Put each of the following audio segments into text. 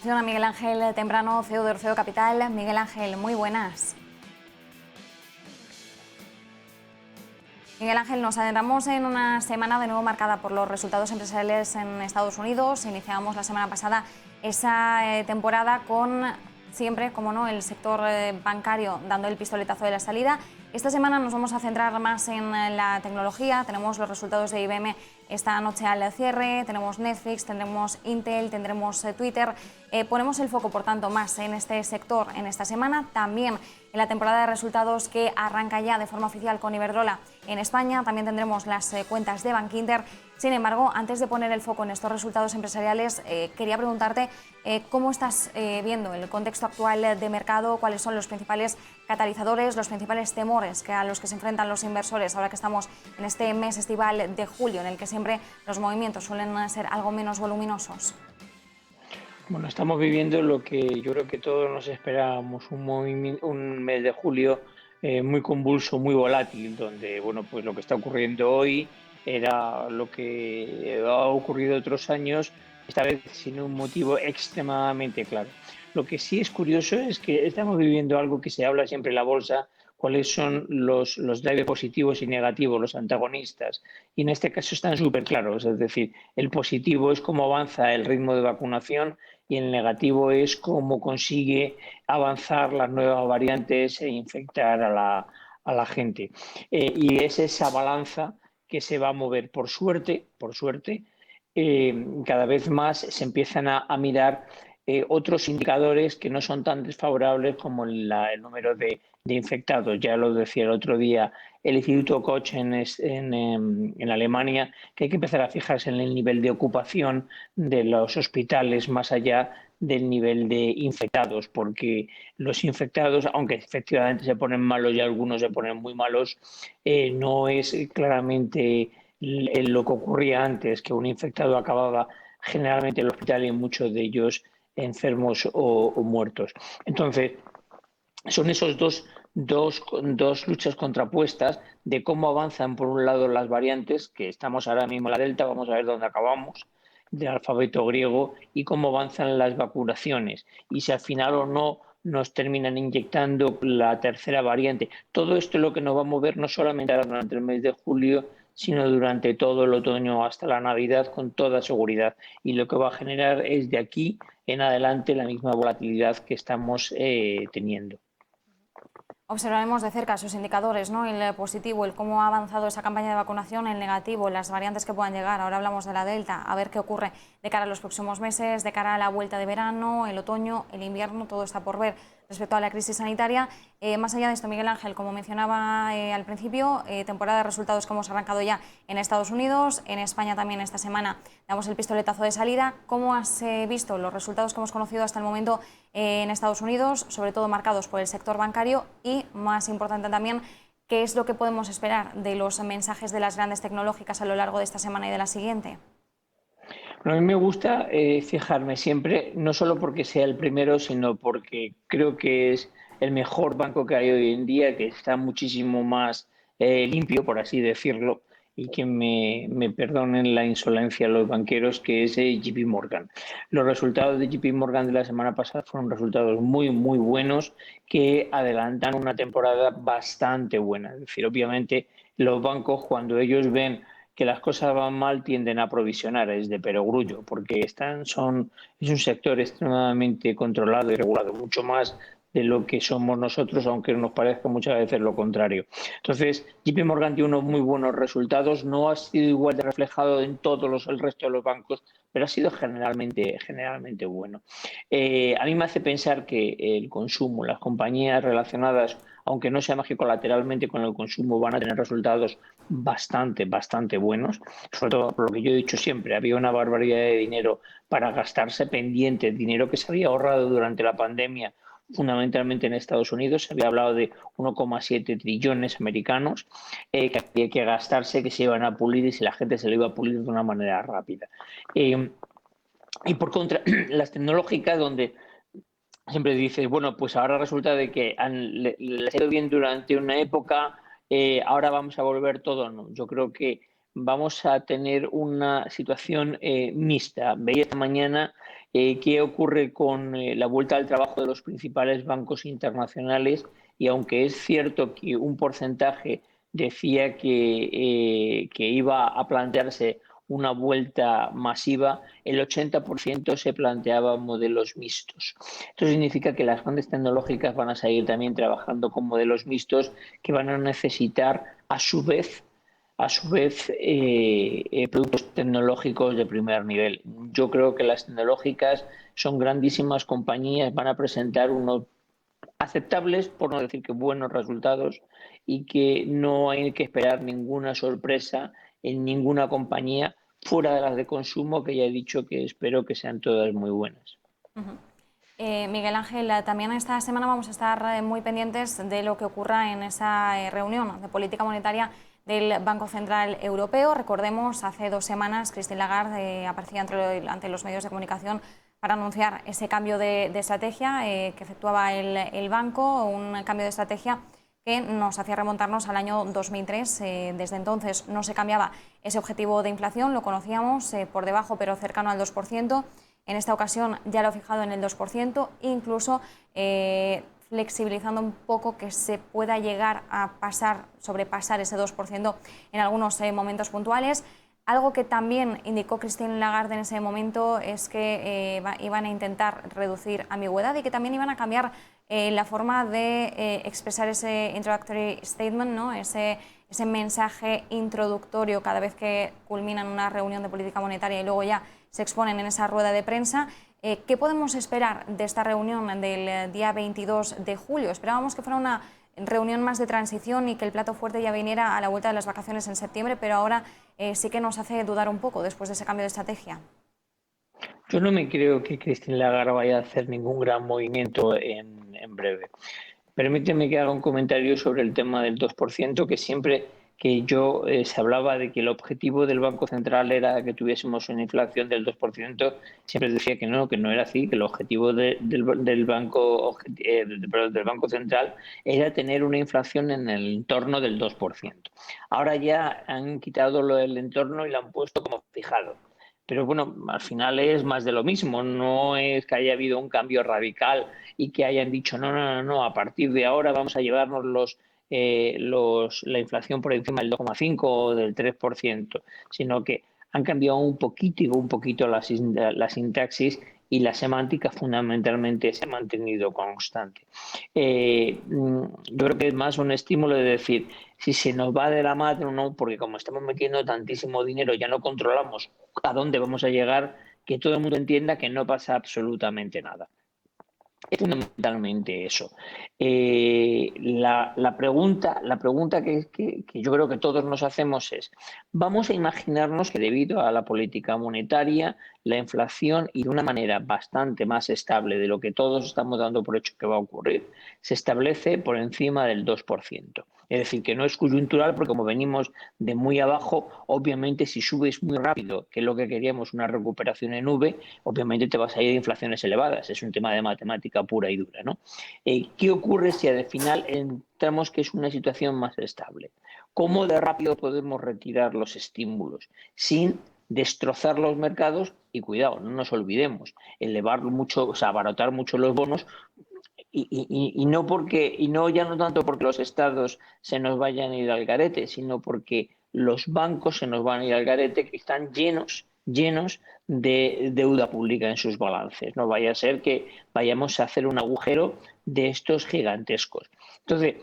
A Miguel Ángel Temprano, CEO de Orfeo Capital. Miguel Ángel, muy buenas. Miguel Ángel, nos adentramos en una semana de nuevo marcada por los resultados empresariales en Estados Unidos. Iniciamos la semana pasada esa temporada con siempre, como no, el sector bancario dando el pistoletazo de la salida. Esta semana nos vamos a centrar más en la tecnología. Tenemos los resultados de IBM esta noche al cierre, tenemos Netflix, tendremos Intel, tendremos Twitter. Ponemos el foco, por tanto, más en este sector en esta semana. También en la temporada de resultados que arranca ya de forma oficial con Iberdrola en España. También tendremos las cuentas de Bankinter. Sin embargo, antes de poner el foco en estos resultados empresariales, quería preguntarte cómo estás viendo el contexto actual de mercado, cuáles son los principales catalizadores, los principales temores a los que se enfrentan los inversores ahora que estamos en este mes estival de julio, en el que siempre los movimientos suelen ser algo menos voluminosos. Bueno, estamos viviendo lo que yo creo que todos nos esperábamos, un mes de julio muy convulso, muy volátil, donde bueno, pues lo que está ocurriendo hoy era lo que ha ocurrido otros años, esta vez sin un motivo extremadamente claro. Lo que sí es curioso es que estamos viviendo algo que se habla siempre en la bolsa, cuáles son los drivers positivos y negativos, los antagonistas. Y en este caso están súper claros, es decir, el positivo es cómo avanza el ritmo de vacunación y el negativo es cómo consigue avanzar las nuevas variantes e infectar a la gente. Y es esa balanza que se va a mover. Por suerte, cada vez más se empiezan a mirar otros indicadores que no son tan desfavorables como el número de infectados. Ya lo decía el otro día el Instituto Koch en Alemania, que hay que empezar a fijarse en el nivel de ocupación de los hospitales más allá del nivel de infectados, porque los infectados, aunque efectivamente se ponen malos y algunos se ponen muy malos, no es claramente lo que ocurría antes, que un infectado acababa generalmente en el hospital y muchos de ellos enfermos o muertos. Entonces, son esos dos luchas contrapuestas de cómo avanzan por un lado las variantes, que estamos ahora mismo en la Delta, vamos a ver dónde acabamos, del alfabeto griego, y cómo avanzan las vacunaciones, y si al final o no nos terminan inyectando la tercera variante. Todo esto es lo que nos va a mover no solamente durante el mes de julio, sino durante todo el otoño hasta la Navidad con toda seguridad. Y lo que va a generar es de aquí en adelante la misma volatilidad que estamos teniendo. Observaremos de cerca sus indicadores, ¿no? El positivo, el cómo ha avanzado esa campaña de vacunación, el negativo, las variantes que puedan llegar. Ahora hablamos de la Delta, a ver qué ocurre de cara a los próximos meses, de cara a la vuelta de verano, el otoño, el invierno, todo está por ver respecto a la crisis sanitaria. Más allá de esto, Miguel Ángel, como mencionaba al principio, temporada de resultados que hemos arrancado ya en Estados Unidos, en España también esta semana damos el pistoletazo de salida. ¿Cómo has visto los resultados que hemos conocido hasta el momento en Estados Unidos, sobre todo marcados por el sector bancario y, más importante también, qué es lo que podemos esperar de los mensajes de las grandes tecnológicas a lo largo de esta semana y de la siguiente? Bueno, a mí me gusta fijarme siempre, no solo porque sea el primero, sino porque creo que es el mejor banco que hay hoy en día, que está muchísimo más limpio, por así decirlo, y que me perdonen la insolencia los banqueros, que es JP Morgan. Los resultados de JP Morgan de la semana pasada fueron resultados muy buenos que adelantan una temporada bastante buena. Es decir, obviamente los bancos cuando ellos ven que las cosas van mal tienden a provisionar, es de perogrullo, porque es un sector extremadamente controlado y regulado, mucho más de lo que somos nosotros, aunque nos parezca muchas veces lo contrario. Entonces, JP Morgan tiene unos muy buenos resultados, no ha sido igual de reflejado en el resto de los bancos, pero ha sido generalmente bueno. A mí me hace pensar que el consumo, las compañías relacionadas, aunque no sea más que colateralmente con el consumo, van a tener resultados bastante buenos, sobre todo por lo que yo he dicho siempre, había una barbaridad de dinero para gastarse pendiente, dinero que se había ahorrado durante la pandemia, fundamentalmente en Estados Unidos, se había hablado de 1,7 trillones americanos que había que gastarse, que se iban a pulir y si la gente se lo iba a pulir de una manera rápida. Y por contra, las tecnológicas, donde siempre dices, bueno, pues ahora resulta de que les ha ido bien durante una época, ahora vamos a volver todo, no. Yo creo que vamos a tener una situación mixta. Veía esta mañana qué ocurre con la vuelta al trabajo de los principales bancos internacionales y aunque es cierto que un porcentaje decía que iba a plantearse una vuelta masiva, el 80% se planteaba modelos mixtos. Esto significa que las grandes tecnológicas van a seguir también trabajando con modelos mixtos que van a necesitar a su vez, productos tecnológicos de primer nivel. Yo creo que las tecnológicas son grandísimas compañías, van a presentar unos aceptables, por no decir que buenos resultados, y que no hay que esperar ninguna sorpresa en ninguna compañía fuera de las de consumo, que ya he dicho que espero que sean todas muy buenas. Ujú. Miguel Ángel, también esta semana vamos a estar muy pendientes de lo que ocurra en esa reunión de política monetaria del Banco Central Europeo. Recordemos, hace 2 semanas Christine Lagarde aparecía ante los medios de comunicación para anunciar ese cambio de estrategia que efectuaba el banco, un cambio de estrategia que nos hacía remontarnos al año 2003. Desde entonces no se cambiaba ese objetivo de inflación, lo conocíamos por debajo pero cercano al 2%. En esta ocasión ya lo ha fijado en el 2%, incluso flexibilizando un poco que se pueda llegar a sobrepasar ese 2% en algunos momentos puntuales. Algo que también indicó Christine Lagarde en ese momento es que iban a intentar reducir ambigüedad y que también iban a cambiar la forma de expresar ese introductory statement, ¿no? ese mensaje introductorio cada vez que culminan una reunión de política monetaria y luego ya se exponen en esa rueda de prensa. ¿Qué podemos esperar de esta reunión del día 22 de julio? Esperábamos que fuera una reunión más de transición y que el plato fuerte ya viniera a la vuelta de las vacaciones en septiembre, pero ahora sí que nos hace dudar un poco después de ese cambio de estrategia. Yo no me creo que Christine Lagarde vaya a hacer ningún gran movimiento en breve. Permíteme que haga un comentario sobre el tema del 2%, que siempre que yo se hablaba de que el objetivo del Banco Central era que tuviésemos una inflación del 2%, siempre decía que no era así, que el objetivo del Banco Central era tener una inflación en el entorno del 2%. Ahora ya han quitado lo del entorno y lo han puesto como fijado. Pero bueno, al final es más de lo mismo, no es que haya habido un cambio radical y que hayan dicho no, a partir de ahora vamos a llevarnos la inflación por encima del 2,5 o del 3%, sino que han cambiado un poquito la sintaxis y la semántica fundamentalmente se ha mantenido constante. Yo creo que es más un estímulo de decir, si se nos va de la mano o no, porque como estamos metiendo tantísimo dinero, ya no controlamos a dónde vamos a llegar, que todo el mundo entienda que no pasa absolutamente nada. Es fundamentalmente eso. La pregunta que yo creo que todos nos hacemos es, vamos a imaginarnos que debido a la política monetaria, la inflación y de una manera bastante más estable de lo que todos estamos dando por hecho que va a ocurrir, se establece por encima del 2%. Es decir, que no es coyuntural porque como venimos de muy abajo, obviamente si subes muy rápido, que es lo que queríamos, una recuperación en V, obviamente te vas a ir a inflaciones elevadas. Es un tema de matemática pura y dura, ¿no? ¿Qué ocurre si al final entramos que es una situación más estable? ¿Cómo de rápido podemos retirar los estímulos sin destrozar los mercados? Y cuidado, no nos olvidemos, elevar mucho, o sea, abaratar mucho los bonos y no ya no tanto porque los estados se nos vayan a ir al garete, sino porque los bancos se nos van a ir al garete, que están llenos de deuda pública en sus balances. No vaya a ser que vayamos a hacer un agujero de estos gigantescos. Entonces,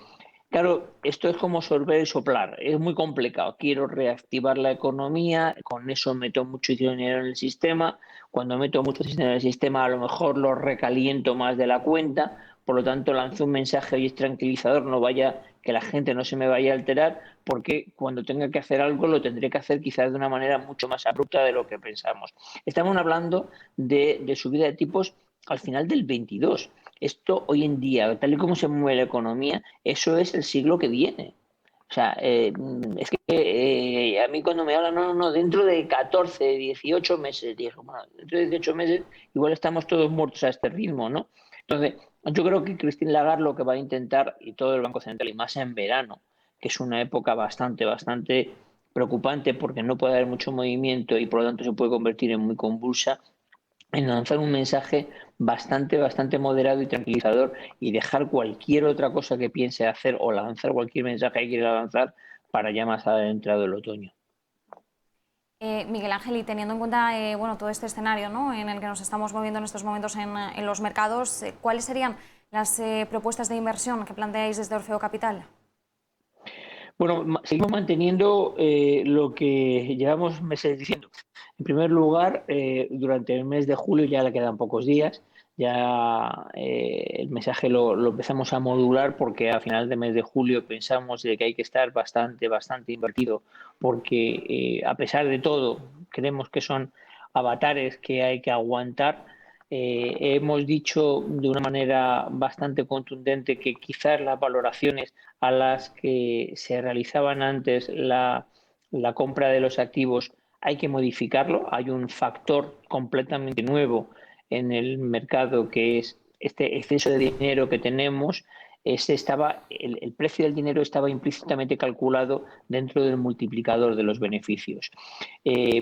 claro, esto es como sorber y soplar, es muy complicado. Quiero reactivar la economía, con eso meto mucho dinero en el sistema. Cuando meto mucho dinero en el sistema, a lo mejor lo recaliento más de la cuenta. Por lo tanto, lanzo un mensaje hoy tranquilizador, no vaya, que la gente no se me vaya a alterar, porque cuando tenga que hacer algo lo tendré que hacer quizás de una manera mucho más abrupta de lo que pensamos. Estamos hablando de subida de tipos al final del 22. Esto hoy en día, tal y como se mueve la economía, eso es el siglo que viene. O sea, es que a mí cuando me hablan, no, dentro de 14, 18 meses, digo, bueno, dentro de 18 meses igual estamos todos muertos a este ritmo, ¿no? Entonces, yo creo que Christine Lagarde lo que va a intentar, y todo el Banco Central, y más en verano, que es una época bastante preocupante porque no puede haber mucho movimiento y por lo tanto se puede convertir en muy convulsa, en lanzar un mensaje bastante moderado y tranquilizador y dejar cualquier otra cosa que piense hacer o lanzar cualquier mensaje que quiera lanzar para ya más adentrado el otoño. Miguel Ángel, y teniendo en cuenta bueno, todo este escenario, ¿no?, en el que nos estamos moviendo en estos momentos en los mercados, ¿cuáles serían las propuestas de inversión que planteáis desde Orfeo Capital? Bueno, seguimos manteniendo lo que llevamos meses diciendo. En primer lugar, durante el mes de julio ya le quedan pocos días, ya el mensaje lo empezamos a modular porque a final de mes de julio pensamos de que hay que estar bastante invertido porque a pesar de todo creemos que son avatares que hay que aguantar. Hemos dicho de una manera bastante contundente que quizás las valoraciones a las que se realizaban antes la compra de los activos hay que modificarlo. Hay un factor completamente nuevo en el mercado que es este exceso de dinero que tenemos. El precio del dinero estaba implícitamente calculado dentro del multiplicador de los beneficios.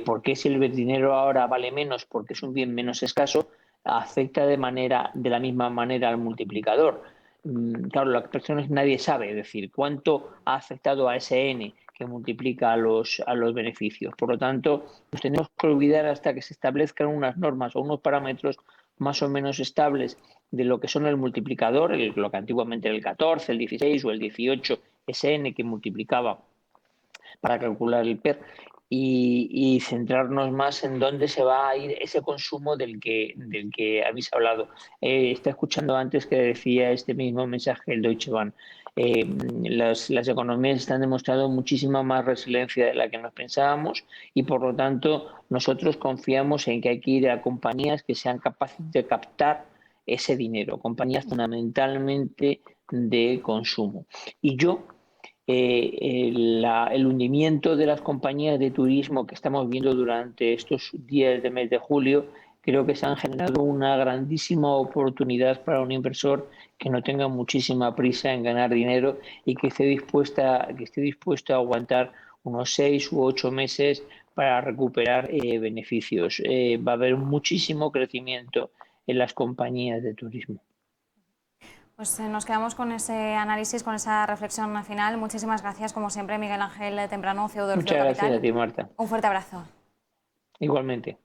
¿Por qué si el dinero ahora vale menos? Porque es un bien menos escaso, afecta de la misma manera al multiplicador. Claro, la cuestión es nadie sabe, es decir, cuánto ha afectado a ese N que multiplica a los beneficios. Por lo tanto, nos tenemos que olvidar hasta que se establezcan unas normas o unos parámetros más o menos estables de lo que son el multiplicador, lo que antiguamente era el 14, el 16 o el 18, ese N que multiplicaba para calcular el PER y centrarnos más en dónde se va a ir ese consumo del que habéis hablado. Está escuchando antes que decía este mismo mensaje el Deutsche Bank. Las economías están demostrando muchísima más resiliencia de la que nos pensábamos y por lo tanto nosotros confiamos en que hay que ir a compañías que sean capaces de captar ese dinero, compañías fundamentalmente de consumo. Y yo el hundimiento de las compañías de turismo que estamos viendo durante estos días de mes de julio, creo que se han generado una grandísima oportunidad para un inversor que no tenga muchísima prisa en ganar dinero y que esté dispuesto a aguantar unos 6 u 8 meses para recuperar beneficios. Va a haber muchísimo crecimiento en las compañías de turismo. Pues nos quedamos con ese análisis, con esa reflexión final. Muchísimas gracias, como siempre, Miguel Ángel Temprano, CEO de Orfeo Muchas gracias a Capital. ti, Marta. Un fuerte abrazo. Igualmente.